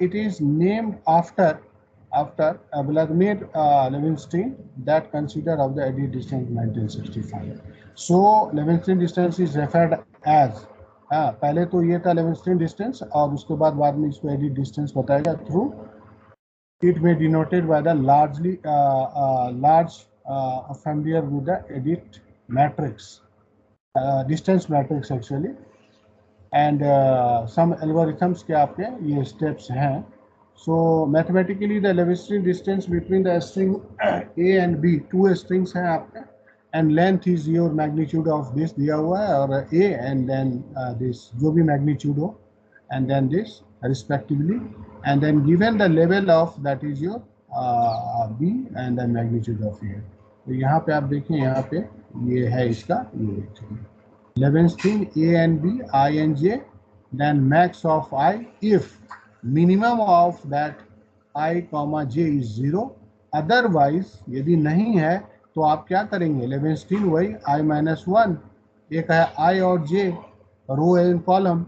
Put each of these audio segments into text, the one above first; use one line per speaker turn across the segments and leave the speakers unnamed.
it is named after Vladimir Levenshtein, that consider of the edit distance 1965. So Levenshtein distance is referred as, पहले तो ये था Levenshtein distance और उसके बाद में इसको edit distance बताएगा through it may denoted by the large familiar with the edit matrix, distance matrix actually, and some algorithms के आपके ये steps हैं. So mathematically the Levenshtein distance between the string A and B, two strings हैं आपके, and length is your magnitude of this दिया हुआ है और A and then this जो भी magnitude हो, and then this respectively, and then given the level of that is your B and the magnitude of A. तो यहाँ पे आप देखें, यहाँ पे ये है इसका ये देखिए Levenshtein A and B, I and J, then max of I if minimum of that I comma J is 0. Otherwise यदि नहीं है तो आप क्या करेंगे, Levenshtein वही I minus 1, एक है I और J रो एंड कॉलम,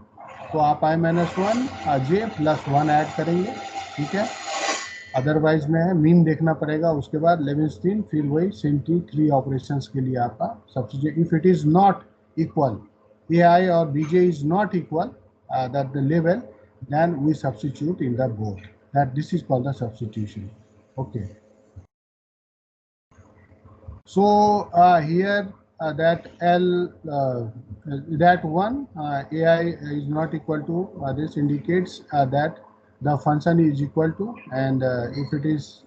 तो आप I minus 1 J plus 1 add करेंगे, ठीक है. अदरवाइज में है मीन देखना पड़ेगा. उसके बाद Levenshtein फिर वही सेम चीज 3 ऑपरेशंस के लिए आपका substitute. If it is not equal, AI or BJ is not equal, that the level, then we substitute in the both. That this is called the substitution. Okay. So here that that one AI is not equal to this indicates that the function is equal to, and if it is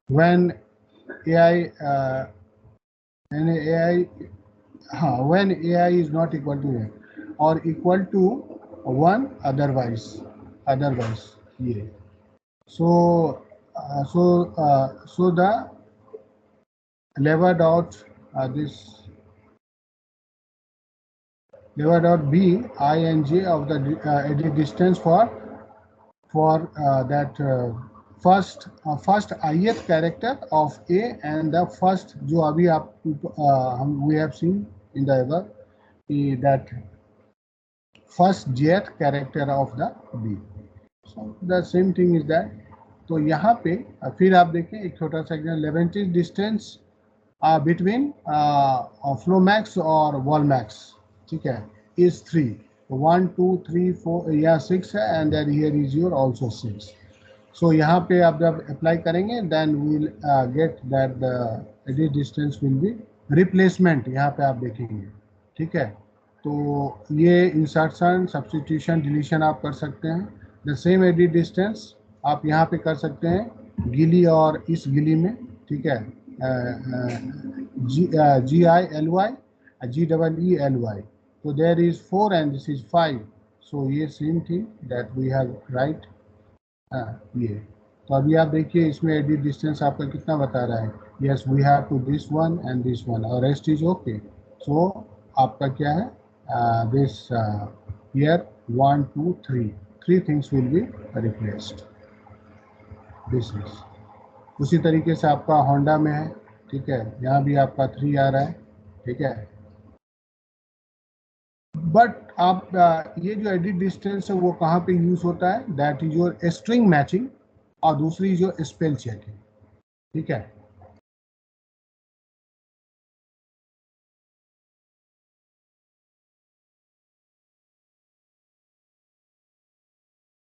when AI when AI is not equal to A or equal to 1 otherwise yeah. So the lever dot this lever dot B, I and J of the edit distance for that first ith character of A and the first जो अभी आप we have seen in the above that first jth character of the B. So the same thing is that. तो यहाँ पे फिर आप देखें एक छोटा सा example, Levenshtein distance between flow max और wall max, ठीक है, is 3. 1 2 3 4 या 6 है, and then here is your also 6. So यहाँ पे आप जब अप्लाई करेंगे then we'll get that the edit distance will be replacement. यहाँ पे आप देखेंगे, ठीक है. तो ये insertion, substitution, deletion आप कर सकते हैं. The same edit distance आप यहाँ पे कर सकते हैं गिली और इस गिली में, ठीक है, GILY GEELY. So there is 4 and this is 5. So ये same thing that we have right. ये तो अभी आप देखिए इसमें एडिट डिस्टेंस आपका कितना बता रहा है. Yes we have to this one and this one और रेस्ट इज ओके. सो आपका क्या है this here 1 2 3 things will be replaced. This is उसी तरीके से आपका होंडा में है, ठीक है, यहाँ भी आपका 3 आ रहा है, ठीक है. बट आप ये जो एडिट डिस्टेंस है वो कहाँ पे यूज होता है, that is your string matching और दूसरी जो स्पेल चेकिंग, ठीक है.